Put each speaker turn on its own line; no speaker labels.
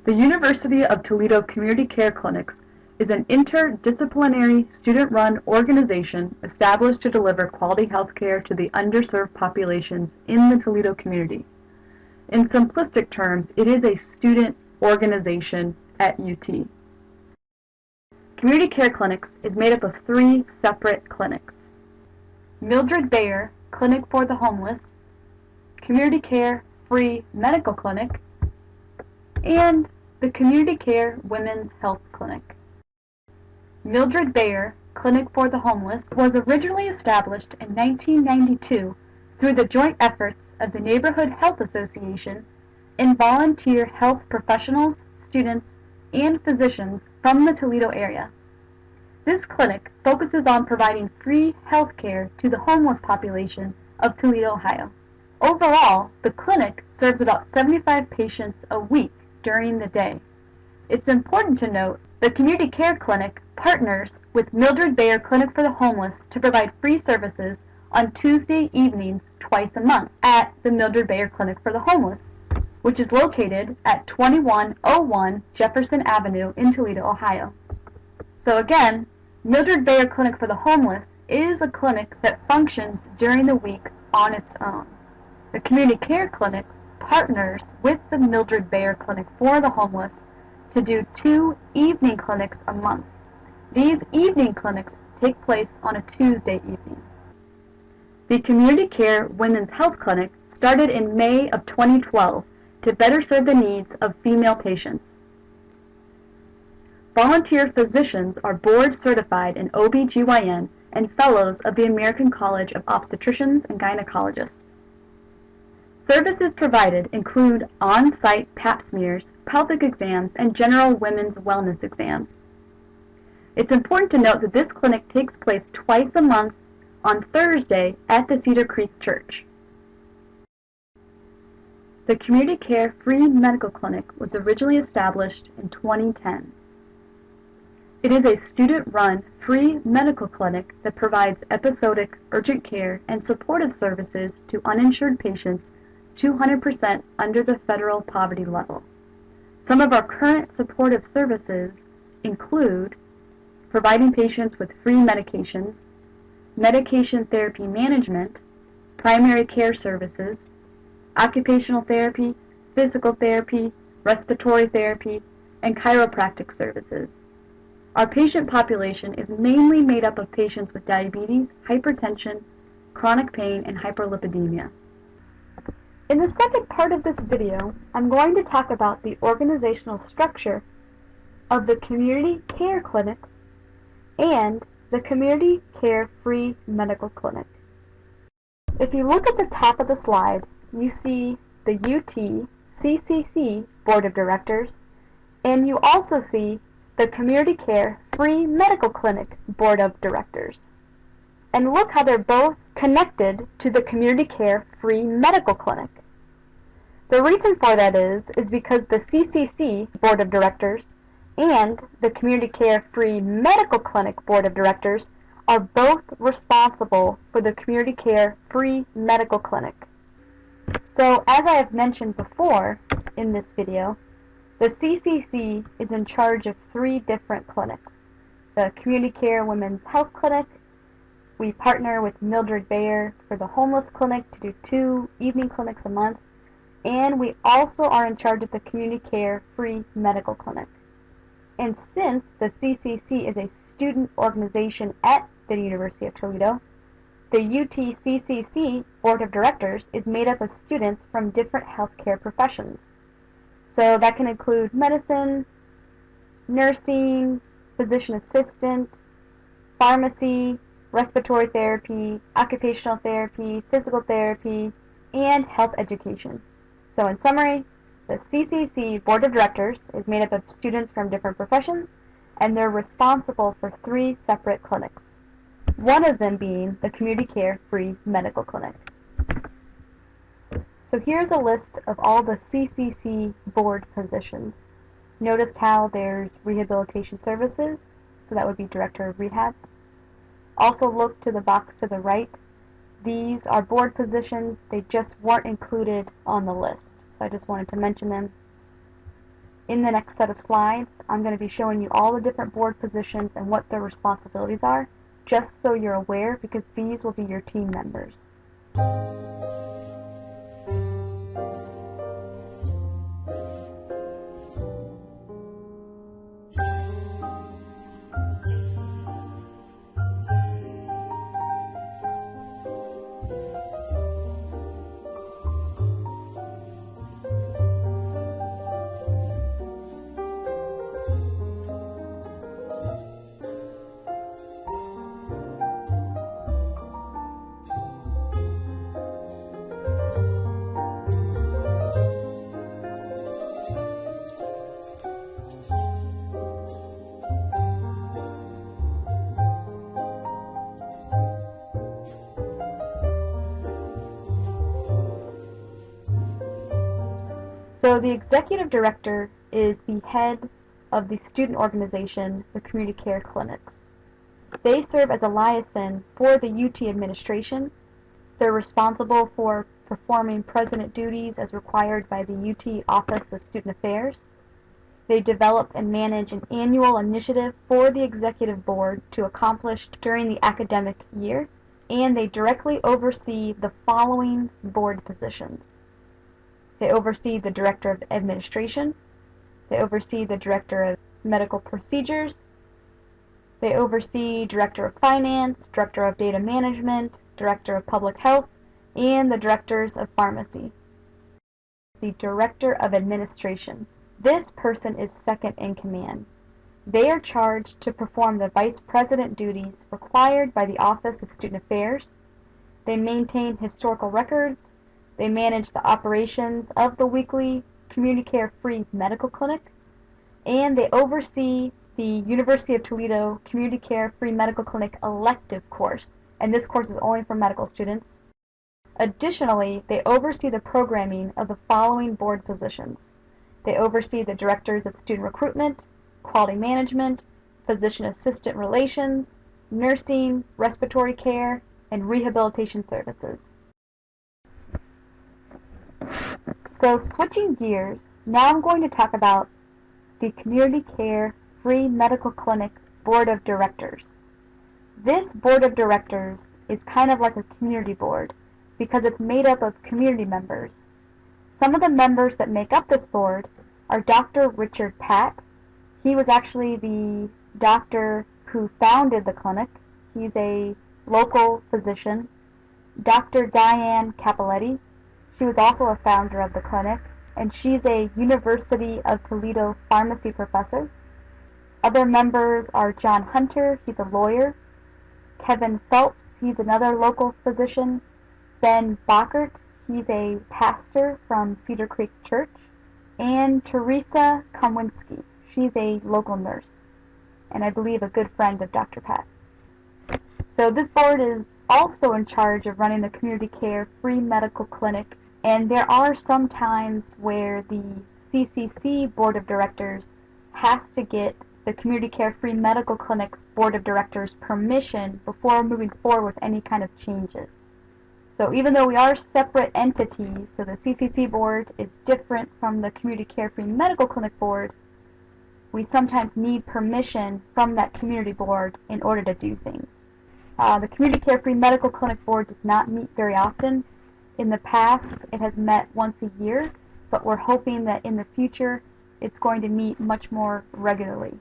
The University of Toledo Community Care Clinics is an interdisciplinary, student-run organization established to deliver quality health care to the underserved populations in the Toledo community. In simplistic terms, it is a student organization at UT. Community Care Clinics is made up of 3 separate clinics: Mildred Bayer Clinic for the Homeless, Community Care Free Medical Clinic, and the Community Care Women's Health Clinic. Mildred Bayer Clinic for the Homeless was originally established in 1992 through the joint efforts of the Neighborhood Health Association and volunteer health professionals, students, and physicians from the Toledo area. This clinic focuses on providing free health care to the homeless population of Toledo, Ohio. Overall, the clinic serves about 75 patients a week during the day. It's important to note the Community Care Clinic partners with Mildred Bayer Clinic for the Homeless to provide free services on Tuesday evenings twice a month at the Mildred Bayer Clinic for the Homeless, which is located at 2101 Jefferson Avenue in Toledo, Ohio. So again, Mildred Bayer Clinic for the Homeless is a clinic that functions during the week on its own. The Community Care Clinics partners with the Mildred Bayer Clinic for the Homeless to do 2 evening clinics a month. These evening clinics take place on a Tuesday evening. The Community Care Women's Health Clinic started in May of 2012 to better serve the needs of female patients. Volunteer physicians are board certified in OB/GYN and fellows of the American College of Obstetricians and Gynecologists. Services provided include on-site pap smears, pelvic exams, and general women's wellness exams. It's important to note that this clinic takes place twice a month on Thursday at the Cedar Creek Church. The Community Care Free Medical Clinic was originally established in 2010. It is a student-run free medical clinic that provides episodic urgent care and supportive services to uninsured patients 200% under the federal poverty level. Some of our current supportive services include providing patients with free medications, medication therapy management, primary care services, occupational therapy, physical therapy, respiratory therapy, and chiropractic services. Our patient population is mainly made up of patients with diabetes, hypertension, chronic pain, and hyperlipidemia. In the second part of this video, I'm going to talk about the organizational structure of the Community Care Clinics and the Community Care Free Medical Clinic. If you look at the top of the slide, you see the UT CCC Board of Directors, and you also see the Community Care Free Medical Clinic Board of Directors. And look how they're both connected to the Community Care Free Medical Clinic. The reason for that is because the CCC Board of Directors and the Community Care Free Medical Clinic Board of Directors are both responsible for the Community Care Free Medical Clinic. So, as I have mentioned before in this video, the CCC is in charge of 3 different clinics. The Community Care Women's Health Clinic, we partner with Mildred Bayer for the Homeless Clinic to do 2 evening clinics a month, and we also are in charge of the Community Care Free Medical Clinic. And since the CCC is a student organization at the University of Toledo, the UT CCC Board of Directors is made up of students from different healthcare professions. So that can include medicine, nursing, physician assistant, pharmacy, respiratory therapy, occupational therapy, physical therapy, and health education. So in summary, the CCC Board of Directors is made up of students from different professions, and they're responsible for 3 separate clinics, one of them being the Community Care Free Medical Clinic. So here's a list of all the CCC board positions. Notice how there's rehabilitation services, so that would be Director of Rehab. Also look to the box to the right. These are board positions, they just weren't included on the list, so I just wanted to mention them. In the next set of slides, I'm going to be showing you all the different board positions and what their responsibilities are, just so you're aware, because these will be your team members. So the executive director is the head of the student organization, the Community Care Clinics. They serve as a liaison for the UT administration. They're responsible for performing president duties as required by the UT Office of Student Affairs. They develop and manage an annual initiative for the executive board to accomplish during the academic year, and they directly oversee the following board positions. They oversee the Director of Administration. They oversee the Director of Medical Procedures. They oversee Director of Finance, Director of Data Management, Director of Public Health, and the Directors of Pharmacy. The Director of Administration. This person is second in command. They are charged to perform the Vice President duties required by the Office of Student Affairs. They maintain historical records. They manage the operations of the weekly Community Care Free Medical Clinic, and they oversee the University of Toledo Community Care Free Medical Clinic elective course, and this course is only for medical students. Additionally, they oversee the programming of the following board positions. They oversee the Directors of Student Recruitment, Quality Management, Physician Assistant Relations, Nursing, Respiratory Care, and Rehabilitation Services. So switching gears, now I'm going to talk about the Community Care Free Medical Clinic Board of Directors. This Board of Directors is kind of like a community board because it's made up of community members. Some of the members that make up this board are Dr. Richard Patt. He was actually the doctor who founded the clinic. He's a local physician. Dr. Diane Capoletti. She was also a founder of the clinic, and she's a University of Toledo pharmacy professor. Other members are John Hunter, he's a lawyer. Kevin Phelps, he's another local physician. Ben Bockert, he's a pastor from Cedar Creek Church. And Teresa Komwinski, she's a local nurse, and I believe a good friend of Dr. Pat. So this board is also in charge of running the Community Care Free Medical Clinic. And there are some times where the CCC Board of Directors has to get the Community Care Free Medical Clinic's Board of Directors permission before moving forward with any kind of changes. So even though we are separate entities, so the CCC Board is different from the Community Care Free Medical Clinic Board, we sometimes need permission from that community board in order to do things. The Community Care Free Medical Clinic Board does not meet very often. In the past, it has met once a year, but we're hoping that in the future, it's going to meet much more regularly.